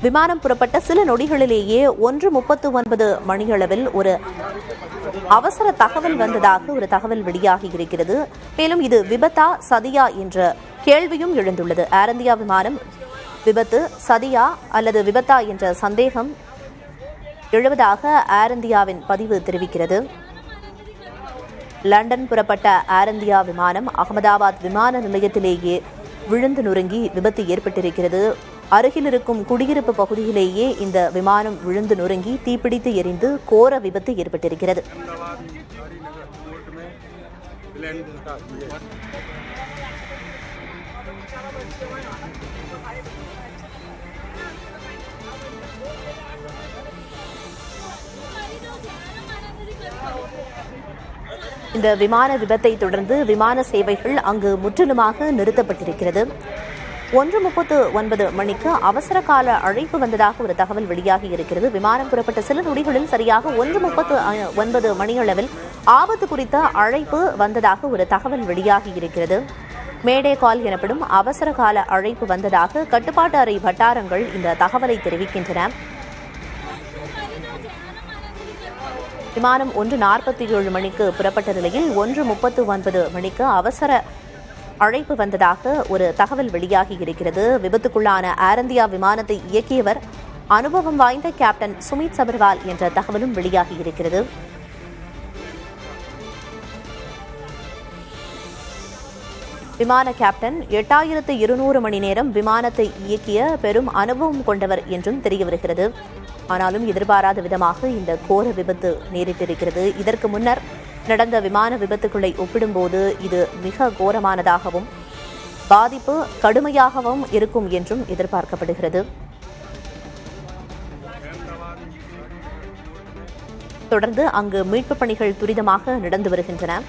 விமானம் புறப்பட்ட சில நொடிகளிலேயே 1:39 மணியளவில் ஒரு அவசர தகவல் வந்ததாக ஒரு தகவல் வெளியாகி இருக்கிறது. மேலும் இது விபத்தா சதியா என்ற கேள்வியும் எழுந்துள்ளது. ஏர் இந்தியா விமானம் விபத்து சதியா அல்லது விபத்தா என்ற சந்தேகம் எழுவதாக ஏர் இந்தியாவின் பதிவு தெரிவிக்கிறது. லண்டன் புறப்பட்ட ஏர் இந்தியா விமானம் அகமதாபாத் விமான நிலையத்திலேயே விழுந்து நொறுங்கி விபத்து ஏற்பட்டிருக்கிறது. அருகில் இருக்கும் குடியிருப்பு பகுதியிலேயே இந்த விமானம் விழுந்து நொறுங்கி தீப்பிடித்து எரிந்து கோர விபத்து ஏற்பட்டிருக்கிறது. இந்த விமான விபத்தை தொடர்ந்து விமான சேவைகள் அங்கு முற்றிலுமாக நிறுத்தப்பட்டிருக்கிறது. 1:39 மணிக்கு அவசர கால அழைப்பு வந்ததாக ஒரு தகவல் வெளியாகி இருக்கிறது. விமானம் புறப்பட்ட சில நொடிகளில் சரியாக 1:39 மணியளவில் ஆபத்து குறித்த அழைப்பு வந்ததாக ஒரு தகவல் வெளியாகி இருக்கிறது. மேடே கால் எனப்படும் அவசர கால அழைப்பு வந்ததாக கட்டுப்பாட்டு அறை வட்டாரங்கள் இந்த தகவலை தெரிவிக்கின்றன. விமானம் 1:47 மணிக்கு புறப்பட்ட நிலையில் 1:39 மணிக்கு அவசர அழைப்பு வந்ததாக ஒரு தகவல் வெளியாகி இருக்கிறது. விபத்துக்குள்ளான ஏர் இந்தியா விமானத்தை இயக்கியவர் அனுபவம் வாய்ந்த கேப்டன் சுமித் சபர்வால் என்ற தகவலும் வெளியாகி இருக்கிறது. விமான கேப்டன் 8200 மணி நேரம் விமானத்தை இயக்கிய பெரும் அனுபவம் கொண்டவர் என்றும் தெரிய வருகிறது. ஆனாலும் எதிர்பாராத விதமாக இந்த கோர விபத்து நேரிட்டிருக்கிறது. இதற்கு முன்னர் நடந்த விமான விபத்துக்களை ஒப்பிடும்போது இது மிக கோரமானதாகவும் பாதிப்பு கடுமையாகவும் இருக்கும் என்றும் எதிர்பார்க்கப்படுகிறது. தொடர்ந்து அங்கு மீட்புப் பணிகள் துரிதமாக நடந்து வருகின்றன.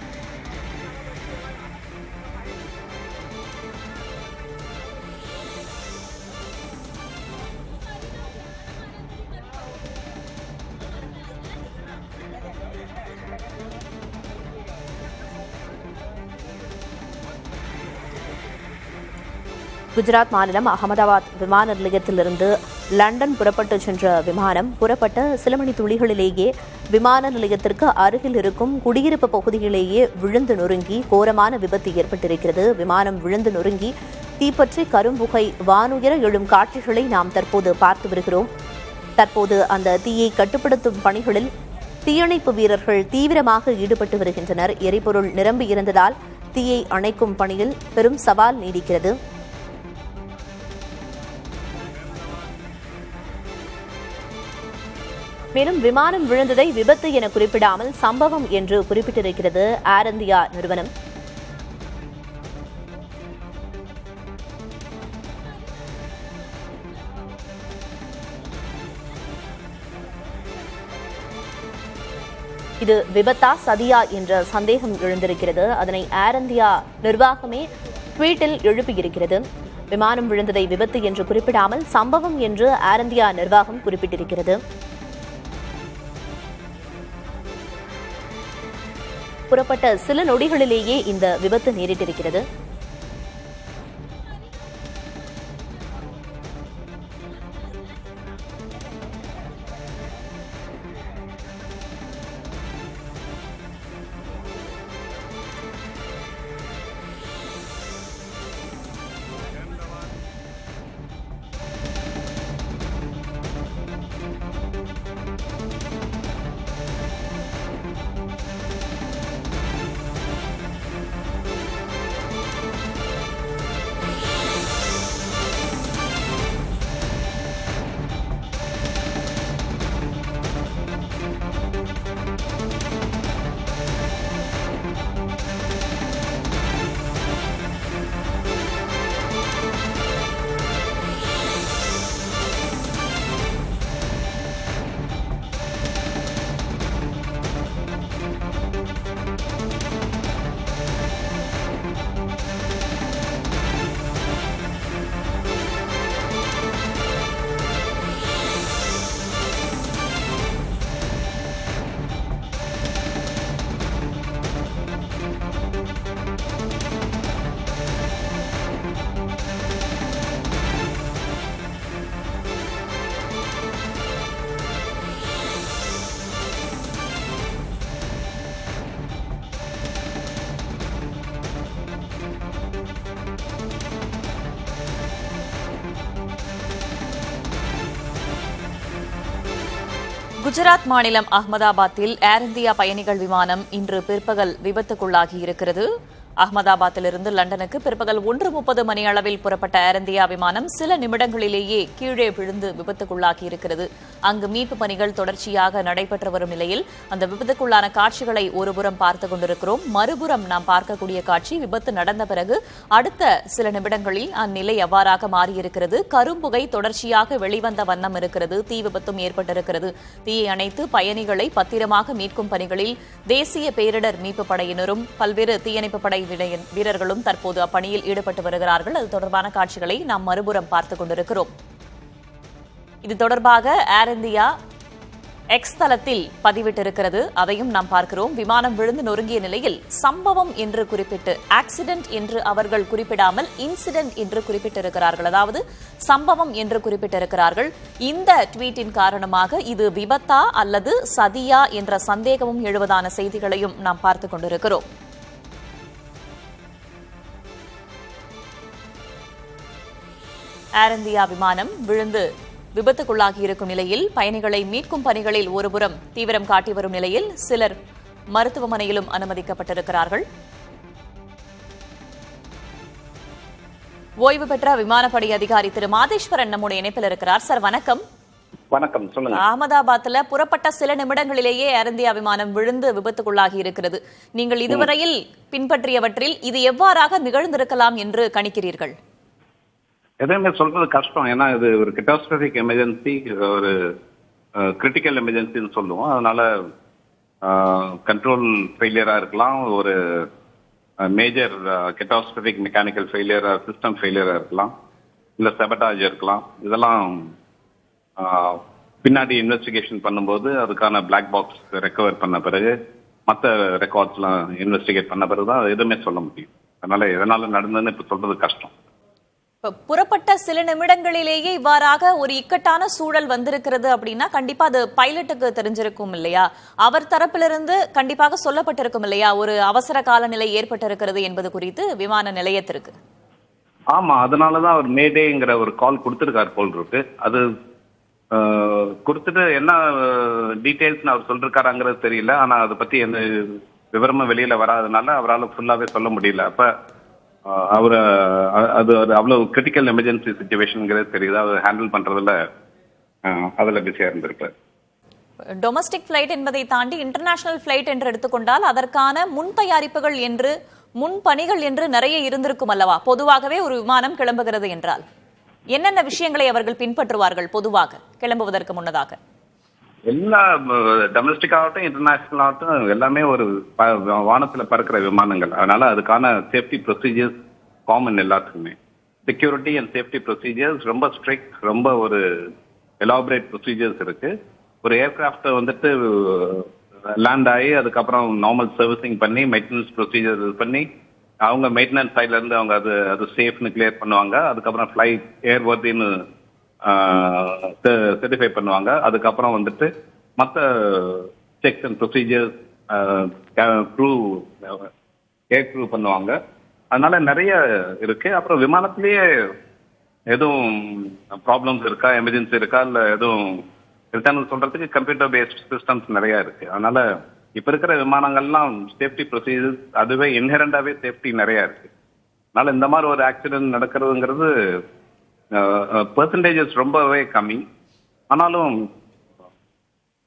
குஜராத் மாநிலம் அகமதாபாத் விமான நிலையத்திலிருந்து லண்டன் புறப்பட்டு சென்ற விமானம் புறப்பட்ட சில மணி துளிகளிலேயே விமான நிலையத்திற்கு அருகில் இருக்கும் குடியிருப்பு பகுதியிலேயே விழுந்து நொறுங்கி கோரமான விபத்து ஏற்பட்டிருக்கிறது. விமானம் விழுந்து நொறுங்கி தீப்பற்றி கரும்புகை வானுயர எழும் காட்சிகளை நாம் தற்போது பார்த்து வருகிறோம். தற்போது அந்த தீயை கட்டுப்படுத்தும் பணிகளில் தீயணைப்பு வீரர்கள் தீவிரமாக ஈடுபட்டு வருகின்றனர். எரிபொருள் நிரம்பி இருந்ததால் தீயை அணைக்கும் பணியில் பெரும் சவால் நீடிக்கிறது. மேலும் விமானம் விழுந்ததை விபத்து என குறிப்பிடாமல் சம்பவம் என்று குறிப்பிட்டிருக்கிறது ஏர் இந்தியா நிறுவனம். இது விபத்தா சதியா என்ற சந்தேகம் எழுந்திருக்கிறது. அதனை ஏர் இந்தியா நிர்வாகமே ட்வீட்டில் எழுப்பியிருக்கிறது. விமானம் விழுந்ததை விபத்து என்று குறிப்பிடாமல் சம்பவம் என்று ஏர் இந்தியா நிர்வாகம் குறிப்பிட்டிருக்கிறது. புறப்பட்ட சில நொடிகளிலேயே இந்த விபத்து நேரிட்டிருக்கிறது. குஜராத் மாநிலம் அகமதாபாத்தில் ஏர் இந்தியா பயணிகள் விமானம் இன்று பிற்பகல் விபத்துக்குள்ளாகியிருக்கிறது. அகமதாபாத்திலிருந்து லண்டனுக்கு பிற்பகல் 1:30 மணி அளவில் புறப்பட்ட ஏர் இந்தியா விமானம் சில நிமிடங்களிலேயே கீழே விழுந்து விபத்துக்குள்ளாகியிருக்கிறது. அங்கு மீட்பு பணிகள் தொடர்ச்சியாக நடைபெற்று வரும் நிலையில் அந்த விபத்துக்குள்ளான காட்சிகளை ஒருபுறம் பார்த்துக் கொண்டிருக்கிறோம். மறுபுறம் நாம் பார்க்கக்கூடிய காட்சி விபத்து நடந்த பிறகு அடுத்த சில நிமிடங்களில் அந்நிலை எவ்வாறாக மாறியிருக்கிறது. கரும்புகை தொடர்ச்சியாக வெளிவந்த வண்ணம் இருக்கிறது. தீ விபத்தும் ஏற்பட்டிருக்கிறது. தீயை அணைத்து பயணிகளை பத்திரமாக மீட்கும் பணிகளில் தேசிய பேரிடர் மீட்பு படையினரும் பல்வேறு தீயணைப்பு படை வீரர்களும் தற்போது அப்பணியில் ஈடுபட்டு வருகிறார்கள். அது தொடர்பான காட்சிகளை நாம் மறுபுறம் பார்த்துக் கொண்டிருக்கிறோம். இது தொடர்பாக ஏர் இந்தியா எக்ஸ் தளத்தில் பதிவிட்டிருக்கிறது. அதையும் நாம் பார்க்கிறோம். விமானம் விழுந்து நொறுங்கிய நிலையில் சம்பவம் என்று குறிப்பிட்டு ஆக்சிடென்ட் என்று அவர்கள் குறிப்பிடாமல் இன்சிடென்ட் என்று குறிப்பிட்டிருக்கிறார்கள். அதாவது சம்பவம் என்று குறிப்பிட்டிருக்கிறார்கள். இந்த ட்வீட்டின் காரணமாக இது விபத்தா அல்லது சதியா என்ற சந்தேகமும் எழுவதான செய்திகளையும் நாம் பார்த்துக் கொண்டிருக்கிறோம். ஏர் இந்தியா விமானம் விழுந்து விபத்துக்குள்ளாகி இருக்கும் நிலையில் பயணிகளை மீட்கும் பணிகளில் ஒருபுறம் தீவிரம் காட்டி வரும் நிலையில் சிலர் மருத்துவமனையிலும் அனுமதிக்கப்பட்டிருக்கிறார்கள். ஓய்வு பெற்ற விமானப்படை அதிகாரி திரு மாதேஸ்வரன் நம்முடைய இணைப்பில் இருக்கிறார். சார் வணக்கம். வணக்கம், சொல்லுங்க. அகமதாபாத்ல புறப்பட்ட சில நிமிடங்களிலேயே ஏர் இந்தியா விமானம் விழுந்து விபத்துக்குள்ளாகி இருக்கிறது. நீங்கள் இதுவரையில் பின்பற்றியவற்றில் இது எவ்வாறாக நிகழ்ந்திருக்கலாம் என்று கணிக்கிறீர்கள்? எதுவுமே சொல்றது கஷ்டம். ஏன்னா இது ஒரு கேட்டாஸ்ட்ரோபிக் எமர்ஜென்சி, ஒரு கிரிட்டிக்கல் எமர்ஜென்சின்னு சொல்லுவோம். அதனால கண்ட்ரோல் ஃபெயிலியரா இருக்கலாம், ஒரு மேஜர் கேட்டாஸ்ட்ரோபிக் மெக்கானிக்கல் ஃபெயிலியரா, சிஸ்டம் ஃபெயிலியரா இருக்கலாம், இல்லை செபட்டாஜ் இருக்கலாம். இதெல்லாம் பின்னாடி இன்வெஸ்டிகேஷன் பண்ணும்போது அதுக்கான பிளாக் பாக்ஸ் ரெக்கவர் பண்ண பிறகு மற்ற ரெக்கார்ட்ஸ்லாம் இன்வெஸ்டிகேட் பண்ண பிறகு தான் எதுவுமே சொல்ல முடியும். அதனால எதனால நடந்ததுன்னு இப்போ சொல்றது கஷ்டம். புறப்பட்ட சில நிமிடங்களிலேயே இவ்வாறாக ஒரு இக்கட்டான சூழல் வந்திருக்கிறது அப்படின்னா கண்டிப்பா அது பைலட்டுக்கு தெரிஞ்சிருக்கும் இல்லையா? அவர் தரப்பிலிருந்து கண்டிப்பாக சொல்லப்பட்டிருக்கும் இல்லையா ஒரு அவசர காலநிலை ஏற்பட்டிருக்கிறது என்பது குறித்து விமான நிலையத்திற்கு? ஆமா, அதனாலதான் அவர் மேடேங்கிற ஒரு கால் கொடுத்திருக்காரு போல் இருக்கு. அது கொடுத்துட்டு என்ன டீடைல்ஸ் அவர் சொல்லிருக்காருங்கிறது தெரியல. ஆனா அதை பத்தி எந்த விவரமும் வெளியில வராதனால அவரால் ஃபுல்லாவே சொல்ல முடியல. அப்ப அவரு அது அவ்வளவு கிரிட்டிக்கல் எமர்ஜென்சி சிச்சுவேஷன்ங்கிறது தெரியுது. அவர் ஹேண்டில் பண்றதுல அதுல பிஸியா இருந்திருப்பாரு. டொமஸ்டிக் பிளைட் என்பதை தாண்டி இன்டர்நேஷனல் பிளைட் என்று எடுத்துக்கொண்டால் அதற்கான முன் தயாரிப்புகள் என்று முன் பணிகள் என்று நிறைய இருந்திருக்கும் அல்லவா? பொதுவாகவே ஒரு விமானம் கிளம்புகிறது என்றால் என்னென்ன விஷயங்களை அவர்கள் பின்பற்றுவார்கள் பொதுவாக கிளம்புவதற்கு முன்னதாக? எல்லா டொமஸ்டிக் ஆகட்டும் இன்டர்நேஷனல் ஆகட்டும் எல்லாமே ஒரு வானத்துல பறக்கிற விமானங்கள். அதனால அதுக்கான சேஃப்டி ப்ரொசீஜர்ஸ் காமன் எல்லாத்துக்குமே. செக்யூரிட்டி அண்ட் சேஃப்டி ப்ரொசீஜர்ஸ் ரொம்ப ஸ்ட்ரிக்ட், ரொம்ப ஒரு எலாபரேட் ப்ரொசீஜர்ஸ் இருக்கு. ஒரு ஏர்கிராஃப்டை வந்துட்டு லேண்ட் ஆகி அதுக்கப்புறம் நார்மல் சர்வீசிங் பண்ணி மெயின்டெனன்ஸ் ப்ரொசீஜர் பண்ணி அவங்க மெயின்டெனன்ஸ் சைட்ல இருந்து அவங்க அது சேஃப்னு கிளியர் பண்ணுவாங்க. அதுக்கப்புறம் ஃபிளைட் ஏர்வர்தின்னு சர்டிஃபை பண்ணுவாங்க. அதுக்கப்புறம் வந்துட்டு மற்ற checks and procedures crew air crew பண்ணுவாங்க. அதனால நிறைய இருக்கு. அப்புறம் விமானத்திலேயே எதுவும் ப்ராப்ளம்ஸ் இருக்கா, எமர்ஜென்சி இருக்கா, இல்லை எதுவும் இருக்கான்னு சொல்றதுக்கு கம்ப்யூட்டர் பேஸ்ட் சிஸ்டம்ஸ் நிறைய இருக்கு. அதனால இப்ப இருக்கிற விமானங்கள்லாம் சேஃப்டி ப்ரொசீஜர்ஸ் அதுவே இன்ஹெரண்டாவே சேஃப்டி நிறைய இருக்கு. அதனால இந்த மாதிரி ஒரு ஆக்சிடென்ட் நடக்கிறதுங்கிறது பெர்சன்டேஜஸ் ரொம்பவே கம்மி. ஆனாலும்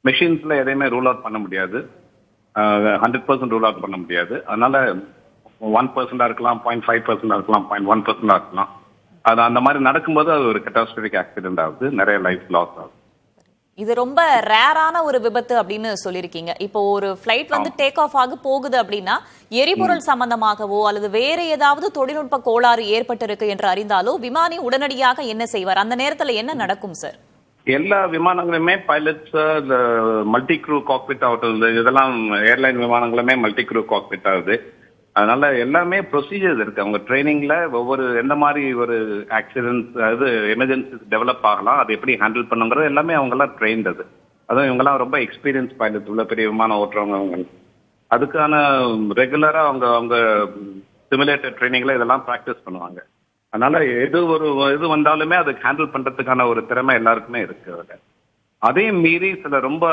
மெஷின்ஸ்ல எதையுமே ரூல் அவுட் பண்ண முடியாது, 100% ரூல் அவுட் பண்ண முடியாது. அதனால 1% இருக்கலாம், 0.5% இருக்கலாம், 0.1% இருக்கலாம். அது அந்த மாதிரி நடக்கும்போது அது ஒரு கேட்டாஸ்ட்ரோபிக் ஆக்சிடென்ட் ஆகுது, நிறைய லைஃப் லாஸ் ஆகுது. இது ரொம்ப ரேரான ஒரு விபத்து அப்படின்னு சொல்லியிருக்கீங்க. இப்போ ஒரு பிளைட் வந்து டேக் ஆஃப் ஆக போகுது அப்படின்னா எரிபொருள் சம்பந்தமாகவோ அல்லது வேற ஏதாவது தொழில்நுட்ப கோளாறு ஏற்பட்டிருக்கு என்று அறிந்தாலோ விமானி உடனடியாக என்ன செய்வார்? அந்த நேரத்துல என்ன நடக்கும் சார்? எல்லா விமானங்களுமே பைலட்ஸ், மல்டி க்ரூ காக்பிட் ஆகுது. இதெல்லாம் ஏர்லைன் விமானங்களுமே மல்டி க்ரூ காக்பிட் ஆகுது. அதனால எல்லாமே ப்ரொசீஜர்ஸ் இருக்கு. அவங்க ட்ரைனிங்ல ஒவ்வொரு எந்த மாதிரி ஒரு ஆக்சிடென்ட் அது எமர்ஜென்சி டெவலப் ஆகலாம், அதை எப்படி ஹேண்டில் பண்ணுங்கிறது எல்லாமே அவங்க எல்லாம் ட்ரெயின்ட். அதுவும் இவங்கெல்லாம் ரொம்ப எக்ஸ்பீரியன்ஸ் பைலட், உள்ள பெரிய விமானம் ஓட்டுறவங்க. அவங்க அதுக்கான ரெகுலரா அவங்க சிமுலேட்டர் ட்ரைனிங்ல இதெல்லாம் ப்ராக்டிஸ் பண்ணுவாங்க. அதனால எது வந்தாலுமே அதை ஹேண்டில் பண்றதுக்கான ஒரு திறமை எல்லாருக்குமே இருக்கு. அதையும் மீறி சில ரொம்ப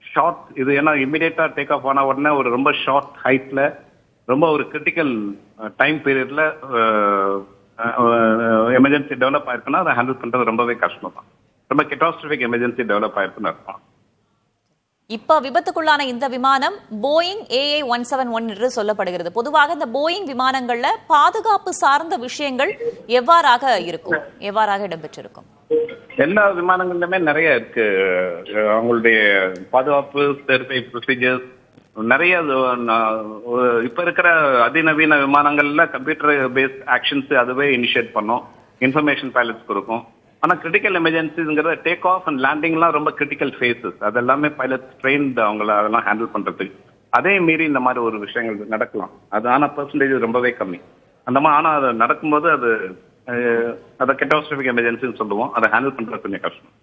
ஷார்ட் இது ஏன்னா இமிடியேட்டா டேக் ஆஃப் ஆன உடனே ஒரு ரொம்ப ஷார்ட் ஹைட்ல ரொம்ப ஒரு கிரிட்டிக்கல் டைம் பீரியட்ல எமர்ஜென்சி டெவலப் ஆயிருக்குன்னா அதை ஹேண்டில் பண்றது ரொம்பவே கஷ்டம் தான். ரொம்ப கெட்டாஸ்ட்ரோபிக் எமர்ஜென்சி டெவலப் ஆயிருக்குன்னு அர்த்தம். இப்ப விபத்துக்குள்ளான இந்த விமானம் போயிங் AA-171 என்று சொல்லப்படுகிறது. பொதுவாக இந்த போயிங் விமானங்கள்ல பாதுகாப்பு சார்ந்த விஷயங்கள் எவ்வாறாக இருக்கும், எவ்வாறாக இடம்பெற்றிருக்கும்? எல்லா விமானங்கள்லுமே நிறைய இருக்கு. அவங்களுடைய பாதுகாப்பு சேஃப்டி ப்ரொசீஜர்ஸ் நிறைய. இப்ப இருக்கிற அதிநவீன விமானங்கள்ல கம்ப்யூட்டர் பேஸ்ட் ஆக்ஷன்ஸ் அதுவே இனிஷியேட் பண்ணும், இன்ஃபர்மேஷன் பைலட்ஸ்க்கு இருக்கும். ஆனா கிரிட்டிக்கல் எமர்ஜென்சிங்கிறது டேக் ஆஃப் அண்ட் லேண்டிங்லாம் ரொம்ப கிரிட்டிக்கல் ஃபேஸஸ், அது எல்லாமே பைலட்ஸ் ட்ரெயின்ட் அவங்கள அதெல்லாம் ஹேண்டில் பண்றதுக்கு. அதே மீறி இந்த மாதிரி ஒரு விஷயங்கள் நடக்கலாம், அது ஆனா பெர்சன்டேஜ் ரொம்பவே கம்மி. அந்த மாதிரி ஆனா அது நடக்கும்போது அதை கெட்டாஸ்ட்ரோபிக் எமர்ஜென்சின்னு சொல்லுவோம், அதை ஹேண்டில் பண்றது கொஞ்சம் கஷ்டம்.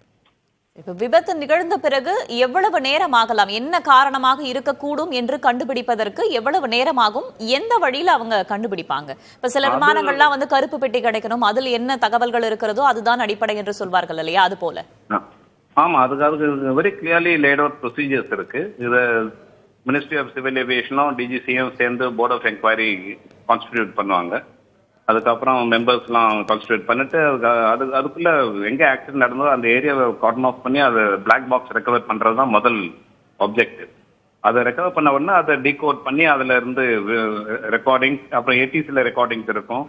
இப்ப விபத்து நிகழ்ந்த பிறகு எவ்வளவு நேரம் ஆகலாம், என்ன காரணமாக இருக்கக்கூடும் என்று கண்டுபிடிப்பதற்கு எவ்வளவு நேரமாகும், எந்த வழியில அவங்க கண்டுபிடிப்பாங்க? இப்ப சில விமானங்கள்லாம் வந்து கருப்பு பெட்டி கிடைக்கணும், அதுல என்ன தகவல்கள் இருக்கிறதோ அதுதான் அடிப்படை என்று சொல்வார்கள் இல்லையா, அது போல? ஆமா, அதுக்கு very clearly late out procedures இருக்கு. இத மினிஸ்ட்ரி ஆஃப் சிவில் ஏவியேஷனும் டிஜிசியும் சேர்ந்து போர்ட் ஆஃப் என்கொயரி கான்ஸ்டிடியூட் பண்ணுவாங்க. அதுக்கப்புறம் மெம்பர்ஸ்லாம் கான்ஸ்டியூட் பண்ணிட்டு அதுக்குள்ள எங்க ஆக்சிடென்ட் நடந்ததோ அந்த ஏரியாவை கார்டன் ஆஃப் பண்ணி அதை பிளாக் பாக்ஸ் ரெக்கவர் பண்றது தான் முதல் ஆப்ஜெக்டிவ். அதை ரெக்கவர் பண்ண உடனே அதை டீகோட் பண்ணி அதுல இருந்து ரெக்கார்டிங், அப்புறம் ஏடிசில ரெக்கார்டிங்ஸ் இருக்கும்,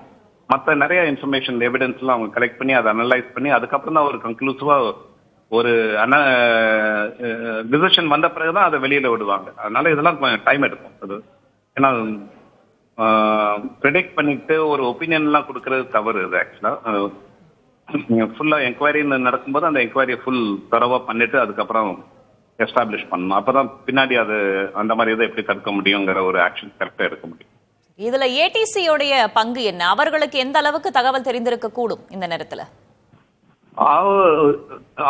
மற்ற நிறைய இன்ஃபர்மேஷன் எவிடன்ஸ்லாம் அவங்க கலெக்ட் பண்ணி அதை அனலைஸ் பண்ணி அதுக்கப்புறம் தான் ஒரு கன்க்ளூசிவா ஒரு டிசிஷன் வந்த பிறகுதான் அதை வெளியில விடுவாங்க. அதனால இதெல்லாம் டைம் எடுக்கும். அது ஏன்னா ப்ரெடிக்ட் பண்ணிட்டு ஒரு ஒப்பீனியன் எல்லாம் கொடுக்கறது தவறு. இது ஆக்சுவலா ஃபுல்லா என்கொயரி நடக்கும்போது அந்த என்கொயரி ஃபுல் தரவா பண்ணிட்டு அதுக்கப்புறம் எஸ்டாப்ளிஷ் பண்ணணும். அப்பதான் பின்னாடி அது அந்த மாதிரி இதை எப்படி தடுக்க முடியுங்கிற ஒரு ஆக்ஷன் கரெக்டா எடுக்க முடியும். இதுல ஏடிசியோடைய பங்கு என்ன? அவர்களுக்கு எந்த அளவுக்கு தகவல் தெரிந்திருக்க கூடும் இந்த நேரத்துல?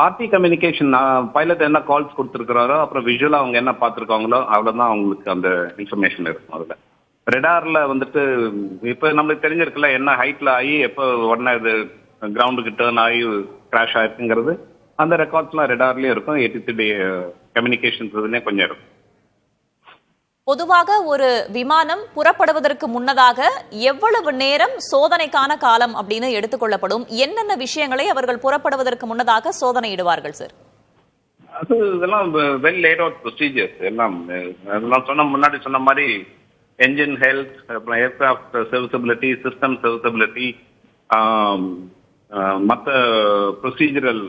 ஆர்டி கம்யூனிகேஷன் பைலட் என்ன கால்ஸ் கொடுத்துருக்கிறாரோ அப்புறம் விஷுவலா அவங்க என்ன பார்த்துருக்காங்களோ அவ்வளவுதான் அவங்களுக்கு அந்த இன்ஃபர்மேஷன் இருக்கும். அதுல ரெடார்ல வந்துட்டு இப்ப நம்மளுக்கு தெரிஞ்சிருக்குல்ல என்ன ஹைட்ல ஆகி எப்போ உடனே இது கிரவுண்டுக்கு டேர்ன் ஆகி கிராஷ் ஆயிருக்குங்கிறது அந்த ரெக்கார்ட்ஸ்லாம் ரெடார்லயே இருக்கும். ஏடிசி கம்யூனிகேஷன்ஸ் கொஞ்சம் இருக்கும். பொதுவாக ஒரு விமானம் புறப்படுவதற்கு முன்னதாக எவ்வளவு நேரம் சோதனைக்கான காலம் அப்படின்னு எடுத்துக்கொள்ளப்படும்? என்னென்ன விஷயங்களை அவர்கள் புறப்படுவதற்கு முன்னதாக சோதனையிடுவார்கள் சார்? அது இதெல்லாம் வெல் லேட் அவுட் ப்ரொசீஜர்ஸ் எல்லாம் முன்னாடி சொன்ன மாதிரி என்ஜின் ஹெல்த், அப்புறம் ஏர்கிராஃப்ட் சர்வீசபிலிட்டி, சிஸ்டம் சர்வீசபிலிட்டி, மற்ற ப்ரொசீஜரல்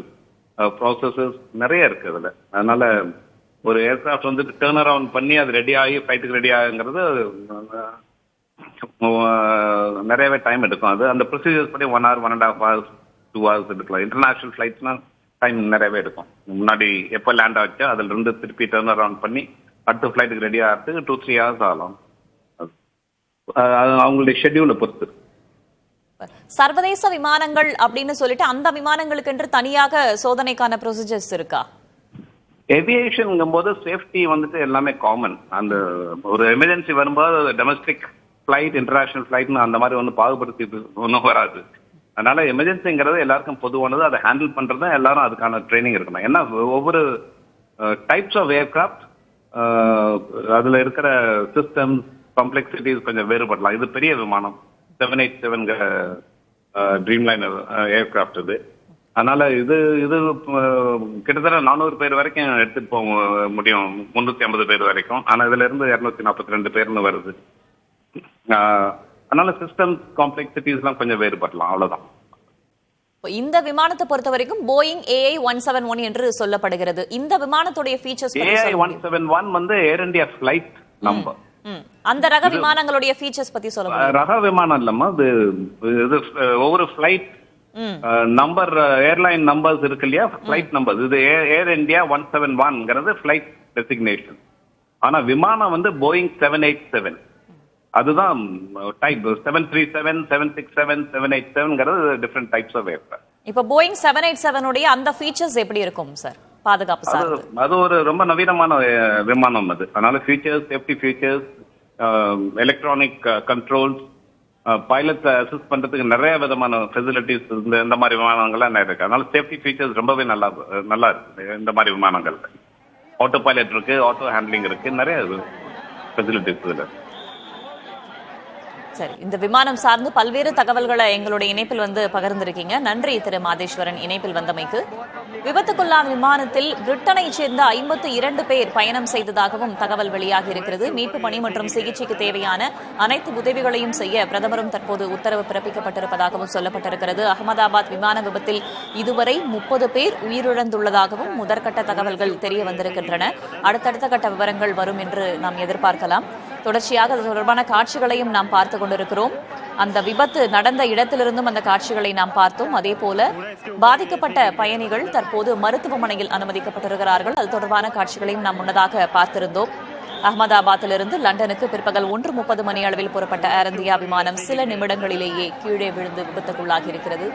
ப்ராசஸஸ் நிறைய இருக்கு அதுல. அதனால ஒரு ஏர்கிராஃப்ட் வந்து டேர்ன் அரவுண்ட் பண்ணி அது ரெடி ஆகி ஃபிளைட்டுக்கு ரெடி ஆகுங்கிறது நிறையவே டைம் எடுக்கும். அது அந்த ப்ரொசீஜர்ஸ் படி 1 hour 1.5 hours 2 hours எடுக்கலாம். இன்டர்நேஷனல் ஃபிளைட்ஸ்னா டைம் நிறையவே எடுக்கும். முன்னாடி எப்போ லேண்ட் ஆச்சோ அதுல இருந்து திருப்பி டேர்ன் அரவுண்ட் பண்ணி அடுத்த ஃபிளைட்டுக்கு ரெடி ஆகிறதுக்கு 2-3 hours ஆகலாம். அவங்களுடைய ஷெட்யூலை பொறுத்து. சர்வதேச விமானங்கள் அப்படின்னு சொல்லிட்டு அந்த விமானங்களுக்கு என்று தனியாக சோதனைக்கான ப்ரொசீஜர்ஸ் இருக்கா? ஏவியேஷன் போது சேஃப்டி வந்துட்டு எல்லாமே காமன். அந்த ஒரு எமர்ஜென்சி வரும்போது டொமஸ்டிக் ஃபிளைட், இன்டர்நேஷனல் ஃபிளைட்னு அந்த மாதிரி ஒன்றும் பாகுபடுத்தி ஒன்றும் வராது. அதனால எமர்ஜென்சிங்கிறது எல்லாருக்கும் பொதுவானது. அதை ஹேண்டில் பண்றது எல்லாரும் அதுக்கான ட்ரைனிங் இருக்கணும். ஏன்னா ஒவ்வொரு டைப்ஸ் ஆஃப் ஏர்கிராஃப்ட் அதுல இருக்கிற சிஸ்டம் காம்ப்ளெக்சிட்டிஸ் கொஞ்சம் வேறுபடலாம். இது பெரிய விமானம் 787 ட்ரீம்லைனர் ஏர்கிராஃப்ட் இது. அதனால இது கிட்டத்தட்ட 400 பேர் வரைக்கும் எடுத்துட்டு போக முடியும், 350 பேர் வரைக்கும். ஆனா இதுல இருந்து 242 பேர்னு வருது. அதனால சிஸ்டம் காம்ப்ளெக்சிட்டிஸ் எல்லாம் கொஞ்சம் வேறுபடலாம், அவ்வளவுதான். இந்த விமானத்தை பொறுத்த வரைக்கும் போயிங் AA-171 என்று சொல்லப்படுகிறது. இந்த விமானத்துடைய ஃபீச்சர்ஸ் AA-171 வந்து ஏர் இந்தியா ஃபிளைட் நம்பர். அந்த ரக விமானங்களுடைய ஃபீச்சர்ஸ் பத்தி சொல்லுங்க. ரக விமானம் இல்லம்மா, இது ஒவ்வொரு ஃபிளைட் நம்பர், ஏர்லைன் நம்பர்ஸ் இருக்கு இல்லையா, ஃபிளைட் நம்பர். இது ஏர் இந்தியா 171ங்கிறது ஃபிளைட் டெசிக்னேஷன். ஆனா விமானம் வந்து போயிங் 787, அதுதான் டைப். 737, 767, 787ங்கிறது டிஃபரெண்ட் டைப்ஸ் ஆஃப் ஏர்கிராஃப்ட். இப்போ போயிங் 787 உடைய அந்த ஃபீச்சர்ஸ் எப்படி இருக்கும் சார், பாதுகாப்பு சார்ந்து? அது ஒரு ரொம்ப நவீனமான விமானம் அது. அதனால features, safety features, electronic controls, pilot assist பண்றதுக்கு நிறைய விதமான ஃபெசிலிட்டிஸ் இந்த மாதிரி விமானங்கள்லாம் நிறைய இருக்கு. அதனால சேஃப்டி ஃபீச்சர்ஸ் ரொம்பவே நல்லா இருக்கு இந்த மாதிரி விமானங்கள். ஆட்டோ பைலட் இருக்கு, ஆட்டோ ஹேண்ட்லிங் இருக்கு, நிறைய ஃபெசிலிட்டிஸ் இதுல. சரி, இந்த விமானம் சார்ந்து பல்வேறு தகவல்களை எங்களுடைய இணைப்பில் பகிர்ந்திருக்கீங்க. நன்றி திரு மாதேஸ்வரன் இணைப்பில் வந்தமைக்கு. விபத்துக்குள்ளான விமானத்தில் பிரிட்டனைச் சேர்ந்த 52 பேர் பயணம் செய்ததாகவும் தகவல் வெளியாகி இருக்கிறது. மீட்பு பணி மற்றும் சிகிச்சைக்கு தேவையான அனைத்து உதவிகளையும் செய்ய பிரதமரும் தற்போது உத்தரவு பிறப்பிக்கப்பட்டிருப்பதாகவும் சொல்லப்பட்டிருக்கிறது. அகமதாபாத் விமான விபத்தில் இதுவரை 30 பேர் உயிரிழந்துள்ளதாகவும் முதற்கட்ட தகவல்கள் தெரிய வந்திருக்கின்றன. அடுத்தடுத்த கட்ட விவரங்கள் வரும் என்று நாம் எதிர்பார்க்கலாம். தொடர்ச்சியாக அது தொடர்பான காட்சிகளையும் நாம் பார்த்துக் கொண்டிருக்கிறோம். அந்த விபத்து நடந்த இடத்திலிருந்தும் அந்த காட்சிகளை நாம் பார்த்தோம். அதேபோல பாதிக்கப்பட்ட பயணிகள் தற்போது மருத்துவமனையில் அனுமதிக்கப்பட்டிருக்கிறார்கள். அது தொடர்பான காட்சிகளையும் நாம் முன்னதாக பார்த்திருந்தோம். அகமதாபாத்திலிருந்து லண்டனுக்கு பிற்பகல் 1:30 மணி அளவில் புறப்பட்ட ஏர் இந்தியா விமானம் சில நிமிடங்களிலேயே கீழே விழுந்து விபத்துக்குள்ளாகி இருக்கிறது.